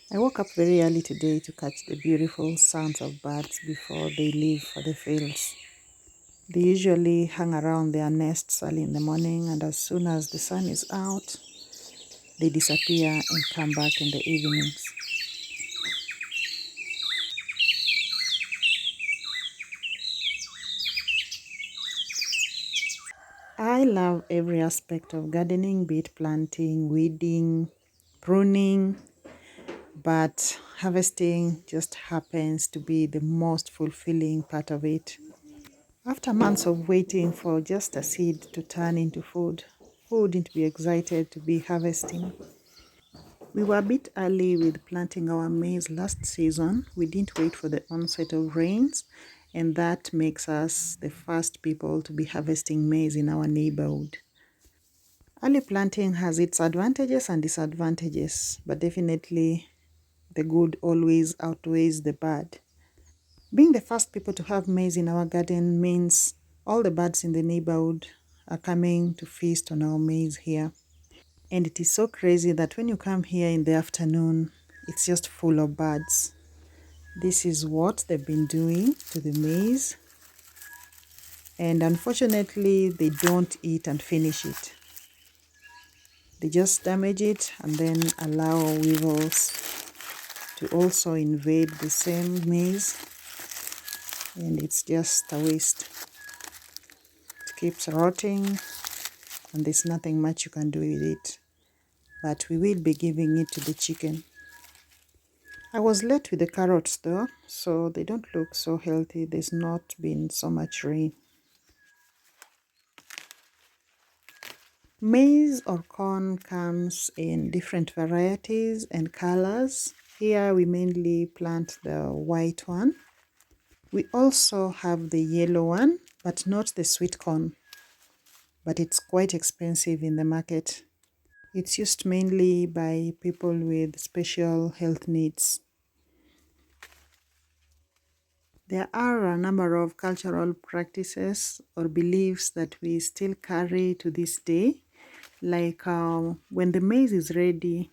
I woke up very early today to catch the beautiful sounds of birds before they leave for the fields. They usually hang around their nests early in the morning, and as soon as the sun is out, they disappear and come back in the evenings. I love every aspect of gardening, be it planting, weeding, pruning, but harvesting just happens to be the most fulfilling part of it. After months of waiting for just a seed to turn into food, who wouldn't be excited to be harvesting? We were a bit early with planting our maize last season. We didn't wait for the onset of rains, and that makes us the first people to be harvesting maize in our neighborhood. Early planting has its advantages and disadvantages, but definitely the good always outweighs the bad. Being the first people to have maize in our garden means all the birds in the neighborhood are coming to feast on our maize here. And it is so crazy that when you come here in the afternoon, it's just full of birds. This is what they've been doing to the maize. And unfortunately, they don't eat and finish it. They just damage it and then allow weevils to also invade the same maize. And it's just a waste. It keeps rotting and there's nothing much you can do with it. But we will be giving it to the chicken. I was late with the carrots though, so they don't look so healthy. There's not been so much rain. Maize or corn comes in different varieties and colors. Here we mainly plant the white one. We also have the yellow one, but not the sweet corn. But it's quite expensive in the market. It's used mainly by people with special health needs. There are a number of cultural practices or beliefs that we still carry to this day. Like when the maize is ready,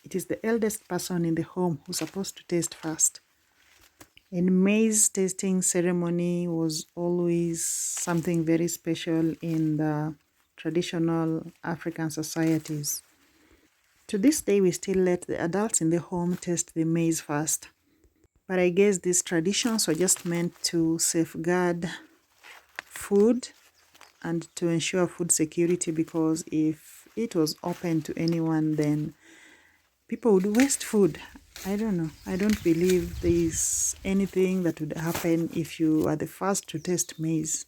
it is the eldest person in the home who's supposed to taste first. And maize tasting ceremony was always something very special in the traditional African societies. To this day, we still let the adults in the home taste the maize first. But I guess these traditions were just meant to safeguard food and to ensure food security, because if it was open to anyone, then people would waste food. I don't know. I don't believe there is anything that would happen if you are the first to taste maize.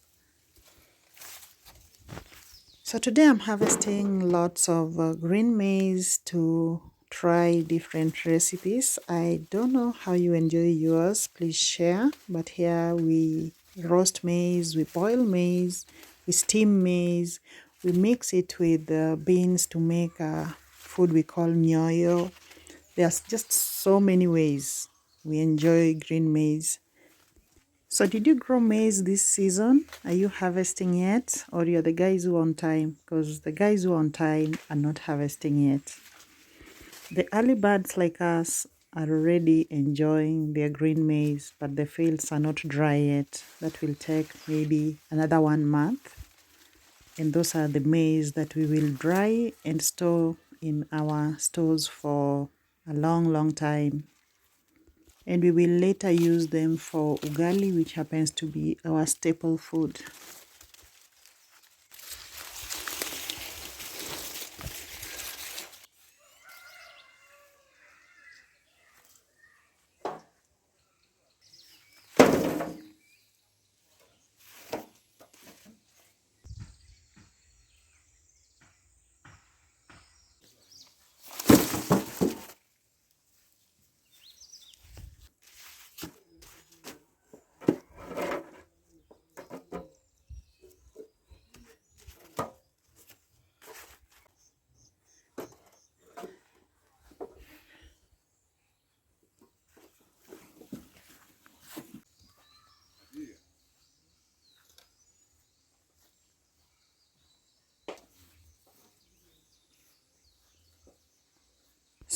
So today I'm harvesting lots of green maize to try different recipes. I don't know how you enjoy yours. Please share. But here we roast maize, we boil maize, we steam maize, we mix it with beans to make a food we call nyoyo. There's just so many ways we enjoy green maize. So did you grow maize this season? Are you harvesting yet? Or you're the guys who are on time? Because the guys who are on time are not harvesting yet. The early birds like us are already enjoying their green maize, but the fields are not dry yet. That will take maybe another 1 month. And those are the maize that we will dry and store in our stores for a long, long time. And we will later use them for ugali, which happens to be our staple food.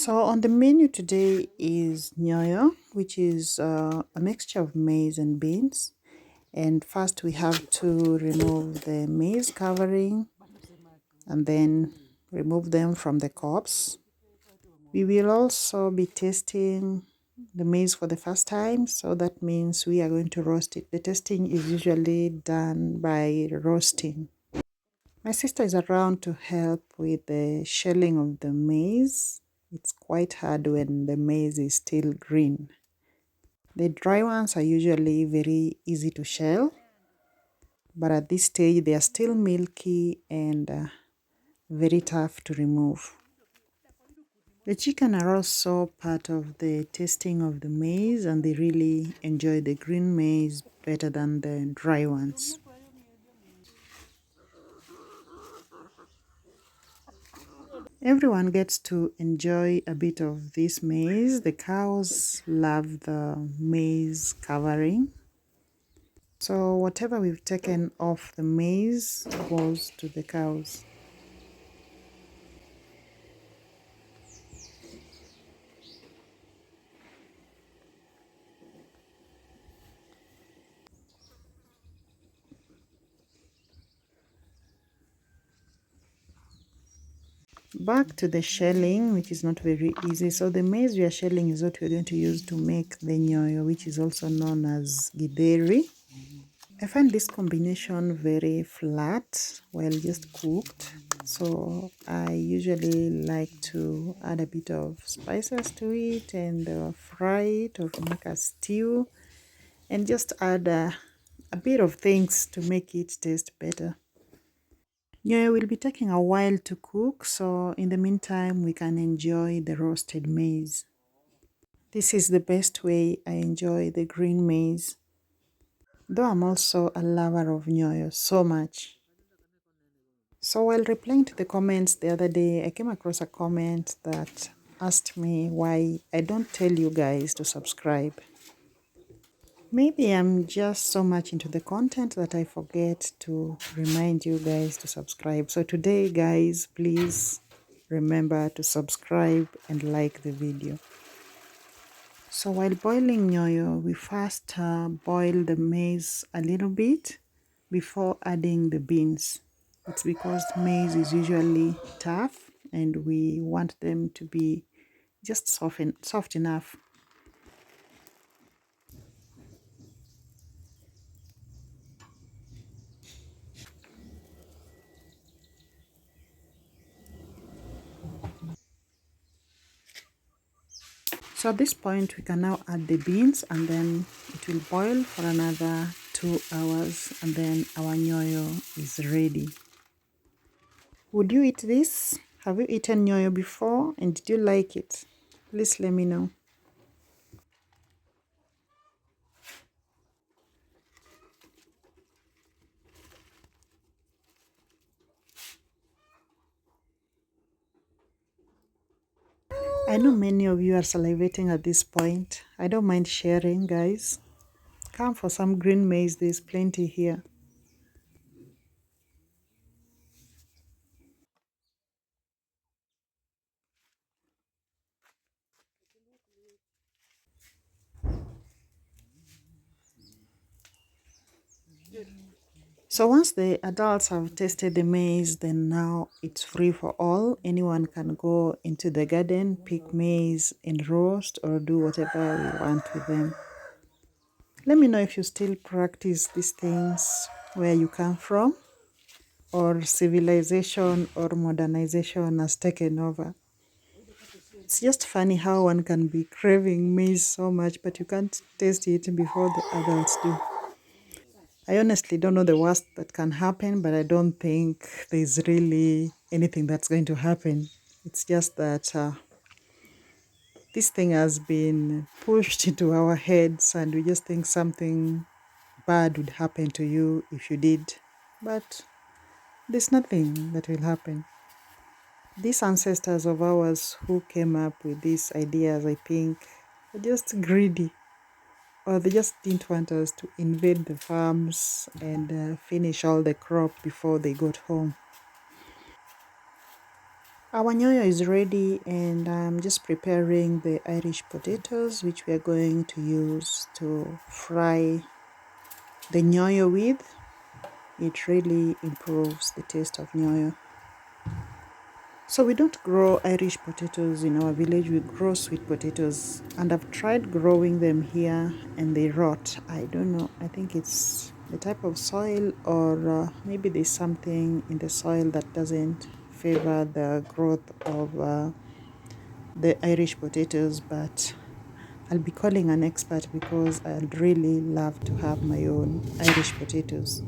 So on the menu today is nyoyo, which is a mixture of maize and beans. And first we have to remove the maize covering and then remove them from the cobs. We will also be tasting the maize for the first time, so that means we are going to roast it. The tasting is usually done by roasting. My sister is around to help with the shelling of the maize. It's quite hard when the maize is still green. The dry ones are usually very easy to shell, but at this stage they are still milky and very tough to remove. The chicken are also part of the tasting of the maize, and they really enjoy the green maize better than the dry ones. Everyone gets to enjoy a bit of this maize. The cows love the maize covering. So whatever we've taken off the maize goes to the cows. Back to the shelling, which is not very easy. So the maize we are shelling is what we're going to use to make the nyoyo, which is also known as githeri. I find this combination very flat while just cooked. So I usually like to add a bit of spices to it and fry it or make a stew and just add a bit of things to make it taste better. Yeah, it will be taking a while to cook, so in the meantime, we can enjoy the roasted maize. This is the best way I enjoy the green maize, though I'm also a lover of nyoyo so much. So while replying to the comments the other day, I came across a comment that asked me why I don't tell you guys to subscribe. Maybe I'm just so much into the content that I forget to remind you guys to subscribe. So today, guys, please remember to subscribe and like the video. So while boiling nyoyo, we first boil the maize a little bit before adding the beans. It's because maize is usually tough and we want them to be just soft enough. So at this point, we can now add the beans and then it will boil for another 2 hours and then our nyoyo is ready. Would you eat this? Have you eaten nyoyo before and did you like it? Please let me know. I know many of you are salivating at this point. I don't mind sharing, guys. Come for some green maize, there's plenty here. So once the adults have tasted the maize, then now it's free for all. Anyone can go into the garden, pick maize and roast or do whatever we want with them. Let me know if you still practice these things where you come from, or civilization or modernization has taken over. It's just funny how one can be craving maize so much, but you can't taste it before the adults do. I honestly don't know the worst that can happen, but I don't think there's really anything that's going to happen. It's just that this thing has been pushed into our heads, and we just think something bad would happen to you if you did. But there's nothing that will happen. These ancestors of ours who came up with these ideas, I think, are just greedy, or they just didn't want us to invade the farms and finish all the crop before they got home. Our nyoyo is ready, and I'm just preparing the Irish potatoes, which we are going to use to fry the nyoyo with. It really improves the taste of nyoyo. So we don't grow Irish potatoes in our village, we grow sweet potatoes, and I've tried growing them here and they rot. I don't know, I think it's the type of soil, or maybe there's something in the soil that doesn't favor the growth of the Irish potatoes, but I'll be calling an expert because I'd really love to have my own Irish potatoes.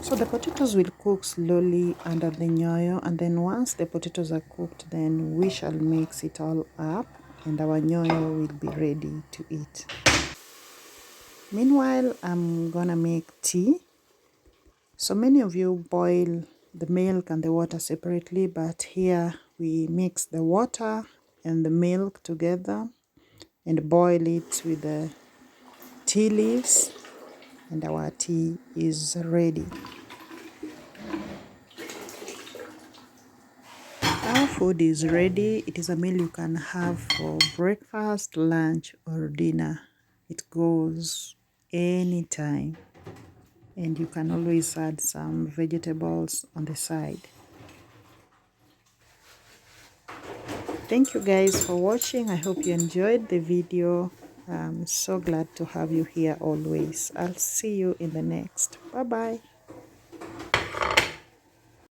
So the potatoes will cook slowly under the nyoyo, and then once the potatoes are cooked, then we shall mix it all up and our nyoyo will be ready to eat. Meanwhile, I'm gonna make tea. So many of you boil the milk and the water separately, but here we mix the water and the milk together and boil it with the tea leaves, and our tea is ready. Our food is ready. It is a meal you can have for breakfast, lunch, or dinner. It goes anytime, and you can always add some vegetables on the side. Thank you guys for watching. I hope you enjoyed the video. I'm so glad to have you here always. I'll see you in the next. Bye bye.